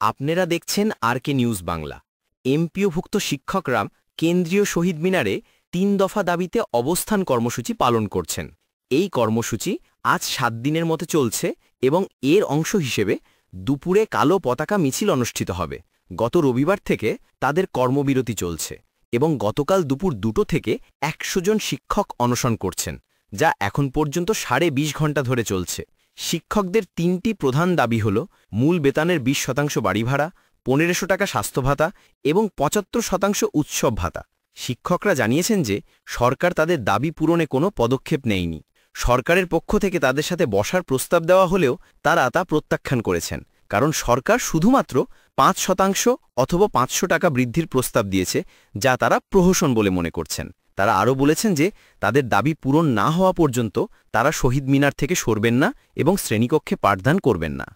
আপনারা দেখছেন R K news Bangla. এমপিওভুক্ত শিক্ষকরা কেন্দ্রীয় শহীদ মিনারে ৩ দফা দাবিতে অবস্থান কর্মসূচি পালন করছেন। এই কর্মসূচি আজ ৭ দিনের মতো চলছে এবং এর অংশ হিসেবে দুপুরে কালো পতাকা মিছিল অনুষ্ঠিত হবে। গত রবিবার থেকে তাদের কর্মবিরতি চলছে এবং গতকাল দুপুর ২টো থেকে ১০০ জন শিক্ষক অনশন করছেন, যা এখন পর্যন্ত ২.৫ ঘণ্টা ধরে চলছে। শিক্ষকদের ৩টি প্রধান দাবি হল মূল বেতনের ২০% বাড়ি ভাড়া, ১৫০০ টাকা স্বাস্থ্য ভাতা এবং ৭৫% উৎসব ভাতা। শিক্ষকরা জানিয়েছেন যে সরকার তাদের দাবি পূরণে কোনো পদক্ষেপ নেয়নি। সরকারের পক্ষ থেকে তাদের সাথে বসার প্রস্তাব দেওয়া হলেও তারা তা প্রত্যাখ্যান করেছেন, কারণ সরকার শুধুমাত্র ৫% অথবা ৫০০ টাকা বৃদ্ধির প্রস্তাব দিয়েছে, যা তারা প্রহসন বলে মনে করছেন। তারা আরও বলেছেন যে তাদের দাবি পূরণ না হওয়া পর্যন্ত তারা শহীদ মিনার থেকে সরবেন না এবং শ্রেণীকক্ষে পাঠদান করবেন না।